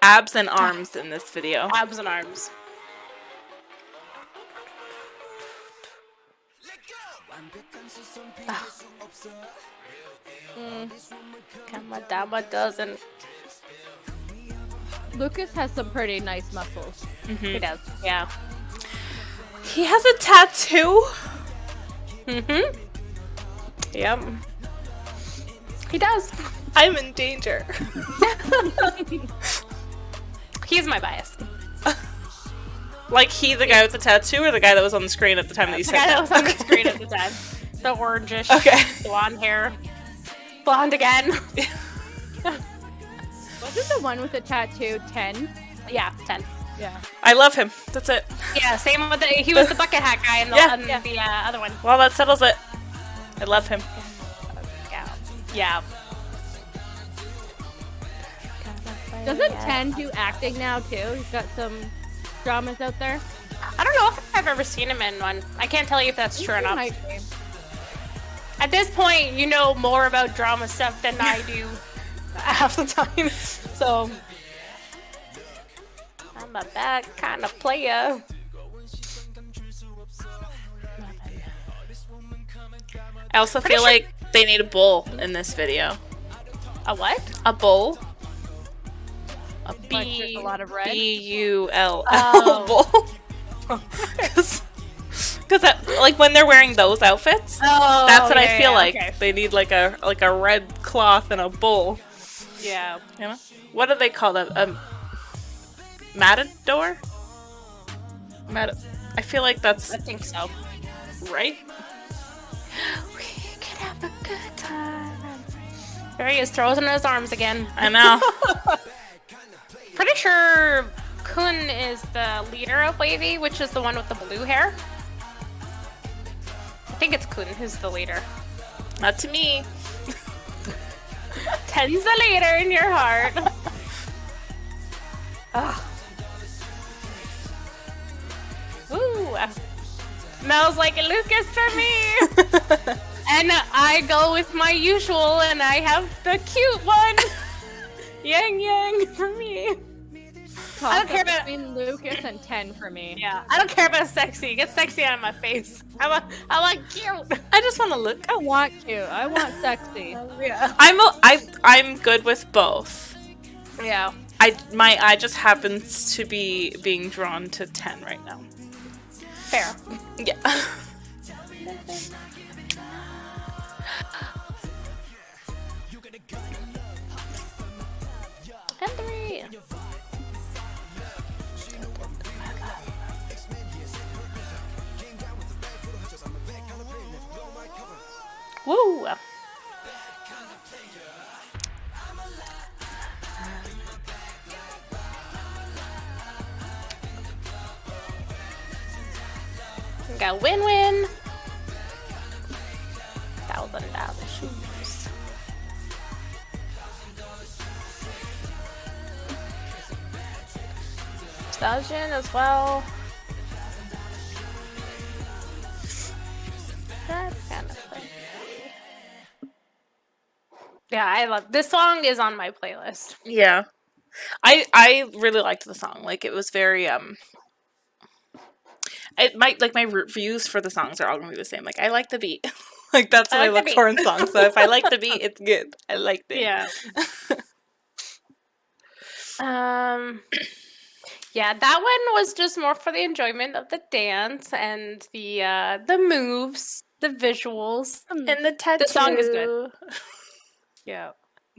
Abs and arms in this video. Abs and arms. Kamadama doesn't. Lucas has some pretty nice muscles. He does. Yeah. He has a tattoo. Mm-hmm. Yep. He does. I'm in danger. He's my bias. Like he, the guy with the tattoo, or the guy that was on the screen at the time that you The said guy that that? was on the screen at the time. The orangish blonde hair. Blonde again. Wasn't the one with the tattoo 10? Yeah, 10. Yeah. I love him. That's it. Yeah, same with he was the bucket hat guy in the, the other one. Well, that settles it. I love him. Yeah. Yeah. Doesn't 10 do acting now too? He's got some dramas out there. I don't know if I've ever seen him in one. I can't tell you if that's true or not. Might be. At this point, you know more about drama stuff than I do half the time. So I'm a bad kind of player. I also feel like they need a bull in this video. A what? A bull. A Like there's a lot of red. B-U-L-L Oh. bull. Because like when they're wearing those outfits, Oh, that's what I feel yeah, like. okay. They need like a red cloth and a bull. Yeah. You know? What do they call that? A matador? I feel like that's I think so. right. We can have a good time. There he is, throws in his arms again. I know. Pretty sure Kun is the leader of WayV, which is the one with the blue hair. I think it's Kun who's the leader. Not to me. 10's the leader in your heart. Ugh. Ooh. Smells like Lucas for me. And I go with my usual, and I have the cute one. YangYang for me. I don't care about between Lucas and 10 for me. Yeah, I don't care about sexy. Get sexy out of my face. I want cute. I just want to look. I want cute. I want sexy. Yeah. I'm good with both. Yeah. My eye just happens to be being drawn to 10 right now. Fair. Yeah. And 3. Woo! We got win-win. $1,000 shoes. Stallion as well. That's kind of fun. Yeah, I love this song. Is on my playlist. Yeah. I really liked the song. Like it was very it might like my reviews for the songs are all gonna be the same. Like I like the beat. Like that's what I like the look for beat. in songs. So if I like the beat, it's good. I liked it. Yeah. Yeah, that one was just more for the enjoyment of the dance and the moves, the visuals. And the tattoo. The song is good. Yeah.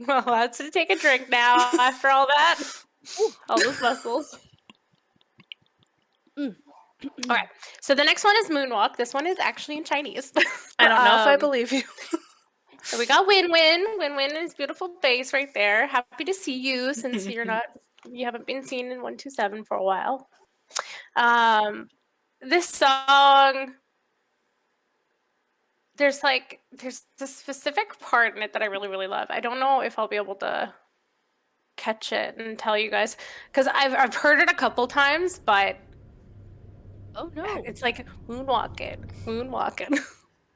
Well, let's take a drink now after all that. All those muscles. Alright, so the next one is Moonwalk. This one is actually in Chinese. I don't know if I believe you. So we got Win-Win. Win-Win is beautiful face right there. Happy to see you since you haven't been seen in 127 for a while. This song, there's this specific part in it that I really, really love. I don't know if I'll be able to catch it and tell you guys because I've heard it a couple times, but Oh no. it's like moonwalking.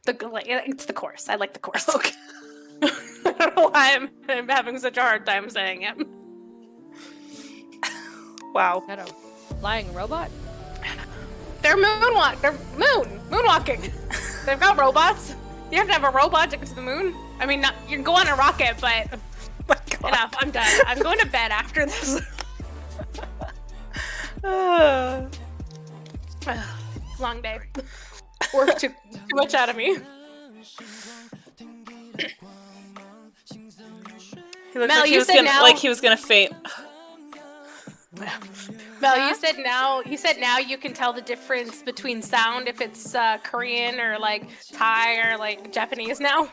It's the chorus. I like the chorus. Okay. I don't know why I'm having such a hard time saying it. Is Wow. that a flying robot? They're moonwalking. They've got robots. You have to have a robot to get to the moon. I mean, you can go on a rocket, but My God. enough. I'm done. I'm going to bed after this. Long day. Work too much out of me. He looked Mel, like he you was said gonna now- like he was gonna faint. Mel, you said now you can tell the difference between sound if it's Korean or like Thai or like Japanese now.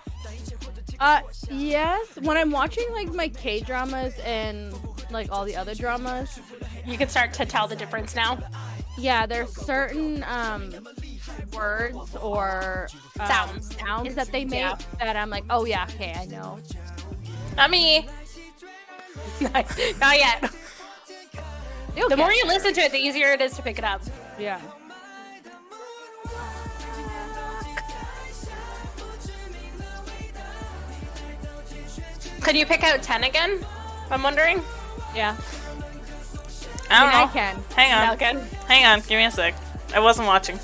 Yes. When I'm watching like my K dramas and like all the other dramas, You can start to tell the difference now. yeah, there's certain words or sounds that they make Yeah. that I'm like, oh yeah, okay, I know. Not me. Not yet. You'll The get more you there. listen to it, the easier it is to pick it up. Yeah. Can you pick out 10 again? I'm wondering. Yeah. I don't know. I can. Hang on. Mel can. Hang on. Give me a sec. I wasn't watching.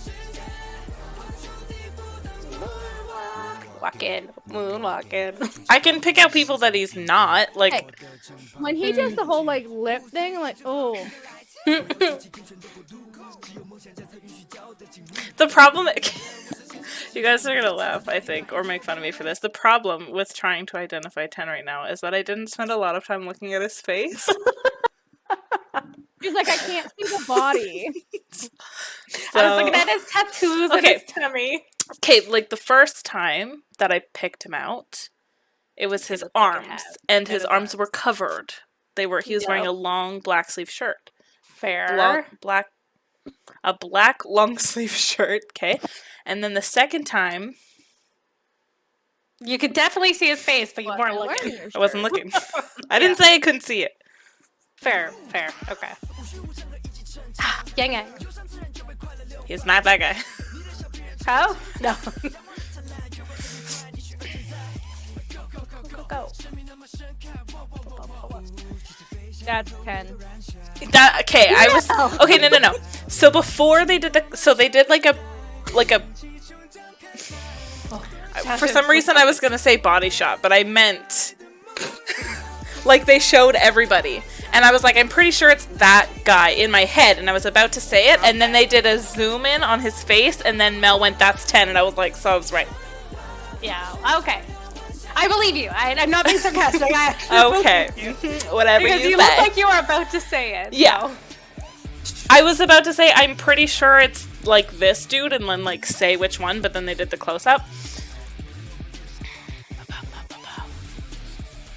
Walking, moonwalking. I can pick out people that he's not. Like, Hey, when he does the whole like lip thing, I'm like, oh, the problem. You guys are gonna laugh, I think, or make fun of me for this. The problem with trying to identify 10 right now is that I didn't spend a lot of time looking at his face. he's like, I can't see the body. I was looking at his tattoos and Okay. his tummy. Okay, like the first time that I picked him out, it was his looked like a arms, hat. and It his was arms were covered. He was wearing a long black sleeve shirt. Fair. A black long sleeve shirt, okay? And then the second time, You could definitely see his face, but you weren't Wasn't looking. wearing your I wasn't shirt. looking. I didn't say I couldn't see it. Fair. Okay. Yang. He's not that guy. Oh? No. Go. That's 10. I was okay. No. So before they did they did like a. For some reason, I was gonna say body shot, but I meant like they showed everybody, and I was like, I'm pretty sure it's that guy in my head, and I was about to say it, and then they did a zoom in on his face, and then Mel went, "That's 10," and I was like, so I was right. Yeah. Okay. I believe you. I'm not being sarcastic. I actually Okay, whatever because you you look say. like you were about to say it. Yeah. I was about to say, I'm pretty sure it's like this dude, and then like say which one, but then they did the close up.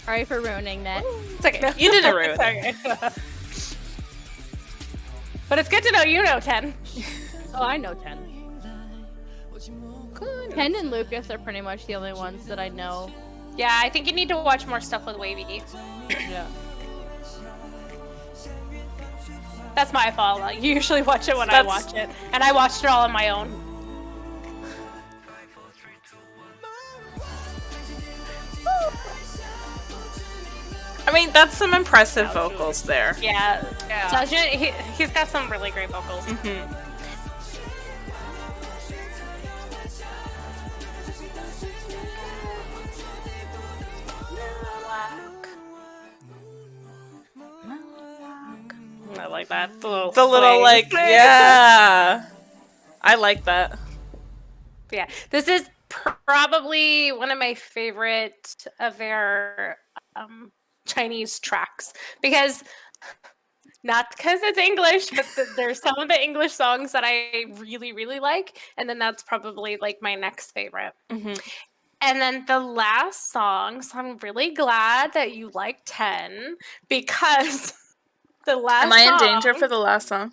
Sorry for ruining that. It's okay. You didn't ruin It's it. okay. But it's good to know you know 10. Oh, I know 10. 10 and Lucas are pretty much the only ones that I know. Yeah, I think you need to watch more stuff with WayV. Yeah. That's my fault. I usually watch it when I That's- watch it. And I watched it all on my own. I mean, that's some impressive vocals there. Yeah. Yeah. Judgment, he's got some really great vocals. Mm-hmm. I like that. The little like, yeah. I like that. Yeah. This is probably one of my favorite of their Chinese tracks because not because it's English, but there's some of the English songs that I really, really like, and then that's probably like my next favorite. Mm-hmm. And then the last song, so I'm really glad that you like 10 because the last Am I in song, danger for the last song?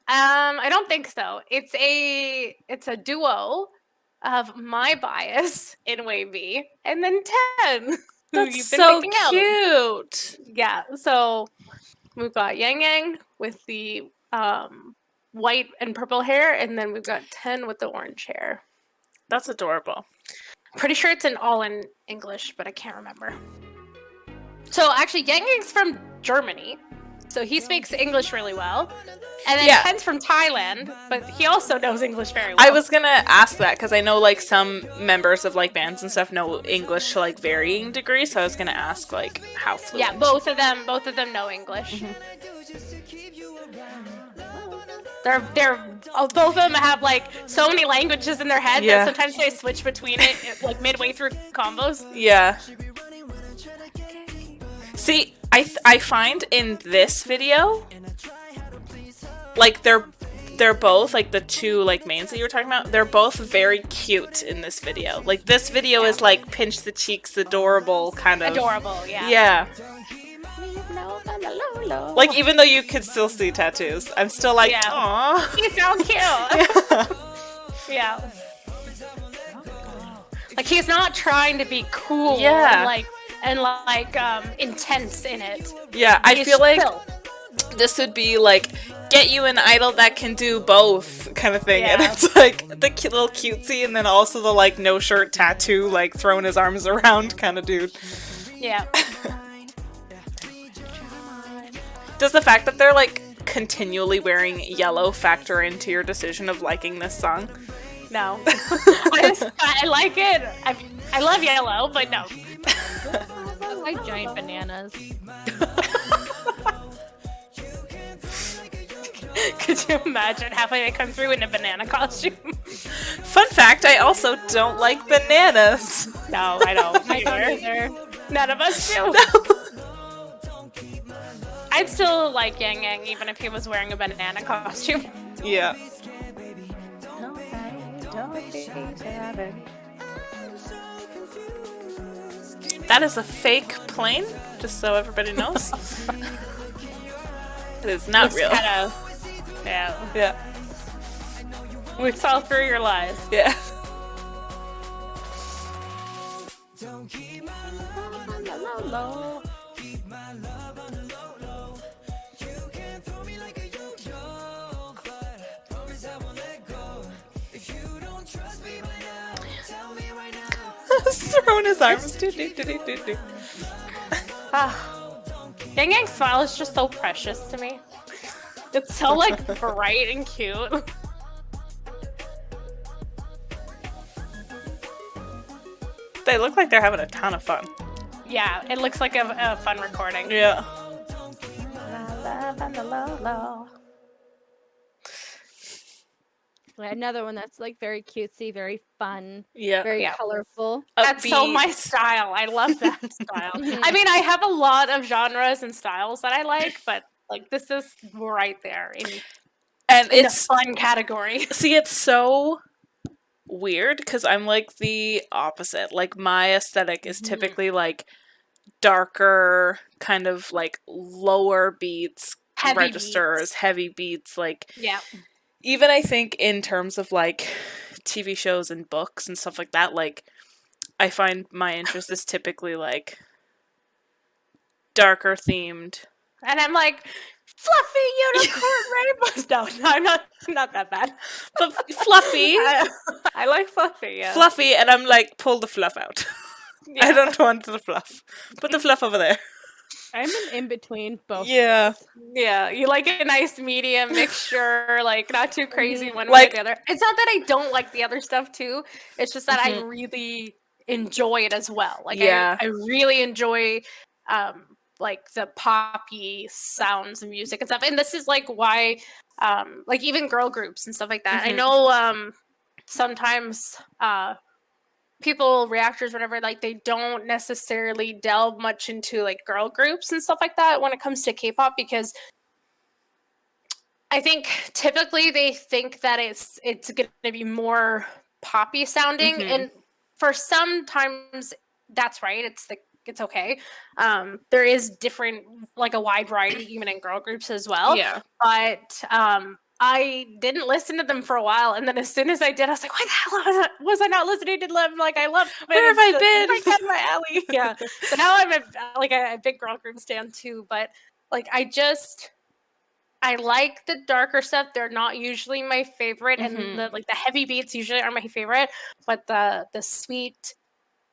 I don't think so. It's a duo of my bias in WayV and then 10. who That's you've been so picking out. cute. Yeah, so we've got YangYang with the white and purple hair, and then we've got 10 with the orange hair. That's adorable. Pretty sure it's all in English, but I can't remember. So actually, YangYang's from Germany, so he speaks English really well. And then Yeah. 10's from Thailand, but he also knows English very well. I was gonna ask that because I know like some members of like bands and stuff know English to like varying degrees, so I was gonna ask like how fluent. Yeah, both of them know English. both of them have like so many languages in their head Yeah. that sometimes they switch between it like midway through combos. Yeah. See, I find in this video, like they're both like the two like mains that you were talking about. They're both very cute in this video. Like this video is like pinch the cheeks, adorable kind of. Adorable, yeah. Yeah. Like even though you could still see tattoos, I'm still like, Yeah. aw. He's so cute. Yeah. Like he's not trying to be cool. Yeah. And intense in it. Yeah, I He's feel like chill. this would be like get you an idol that can do both kind of thing, and Yeah. it's like the little cutesy, and then also the like no shirt tattoo, like throwing his arms around kind of dude. Yeah. Does the fact that they're like continually wearing yellow factor into your decision of liking this song? No. I like it. I love yellow, but no. I like giant bananas. Could you imagine halfway they come through in a banana costume? Fun fact, I also don't like bananas. No, I don't. I don't either. either. None of us do. I'd still like YangYang even if he was wearing a banana costume. Yeah. That is a fake plane, just so everybody knows. It is not real. Yeah. Yeah. We saw through your lies. Yeah. Throwing his arms. Do, do, do, do, do, do. YangYang's smile is just so precious to me. It's so like bright and cute. They look like they're having a ton of fun. Yeah, it looks like a fun recording. Yeah. Another one that's like very cutesy, very fun, Yeah. very Yeah. colorful. That's so Upbeat. my style. I love that style. I mean, I have a lot of genres and styles that I like, but like this is right there in And the it's fun category. see, it's so weird because I'm like the opposite. Like my aesthetic is typically like darker, kind of like lower beats, Heavy registers, heavy beats. Like Yeah. even I think in terms of like TV shows and books and stuff like that, like I find my interest is typically like darker themed. And I'm like, fluffy unicorn rainbows. No, I'm not that bad. But fluffy. I like fluffy, yeah. Fluffy, and I'm like, pull the fluff out. Yeah. I don't want the fluff. Put the fluff over there. I'm in between both. Yeah. Yeah, you like a nice medium mixture, like not too crazy one way Like- or the other. It's not that I don't like the other stuff too. It's just that I really enjoy it as well. Like Yeah. I really enjoy like the poppy sounds of music and stuff. And this is like why like even girl groups and stuff like that. I know sometimes people, reactors, whatever, like they don't necessarily delve much into like girl groups and stuff like that when it comes to K-pop, because I think typically they think that it's going to be more poppy sounding, and for sometimes that's right. It's okay. There is different, like a wide variety even in girl groups as well. Yeah. But I didn't listen to them for a while, and then as soon as I did, I was like, "Why the hell was I not listening to them? Like, I love Where have I been? Right down my alley." Yeah. So now I'm a big girl group stan too. But like, I like the darker stuff. They're not usually my favorite, and the heavy beats usually are my favorite. But the sweet,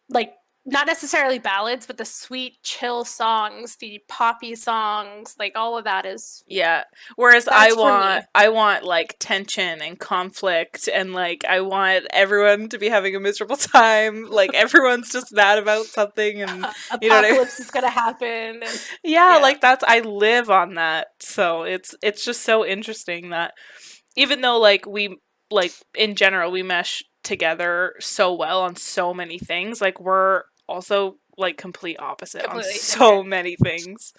like, not necessarily ballads, but the sweet, chill songs, the poppy songs, like all of that is Yeah. Whereas That's for me. I want like tension and conflict, and like I want everyone to be having a miserable time. Like everyone's just mad about something, and you know what I mean? apocalypse is gonna happen. And Yeah, Yeah. like I live on that. So it's just so interesting that even though like we like in general we mesh together so well on so many things, like we're also like complete opposite Completely on so different. many things.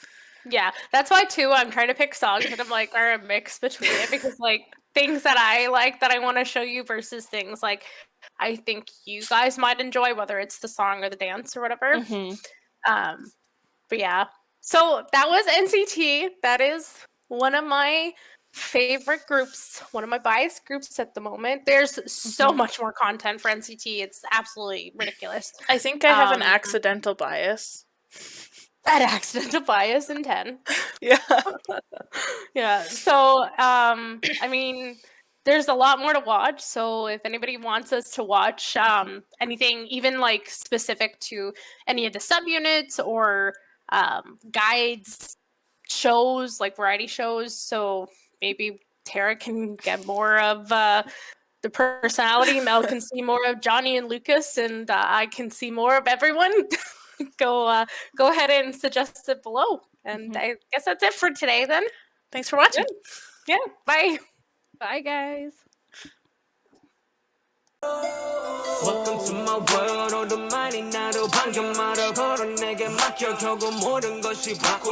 Yeah, that's why too I'm trying to pick songs that I'm like are a mix between it, because like things that I like that I want to show you versus things like I think you guys might enjoy, whether it's the song or the dance or whatever. But yeah, so that was NCT. That is one of my favorite groups, one of my biased groups at the moment. There's so much more content for NCT. It's absolutely ridiculous. I think I have an accidental bias. An accidental bias in 10. Yeah. Yeah. So, I mean, there's a lot more to watch. So if anybody wants us to watch anything, even like specific to any of the subunits or guides, shows, like variety shows, so maybe Tara can get more of the personality, Mel can see more of Johnny and Lucas, and I can see more of everyone. Go ahead and suggest it below. And I guess that's it for today then. Thanks for watching. Good. Yeah, bye. Bye, guys. Welcome to my world. 오랜만이 나로 반겨말아 걸어 내게 맡겨 결국 모든 것이 바꿔.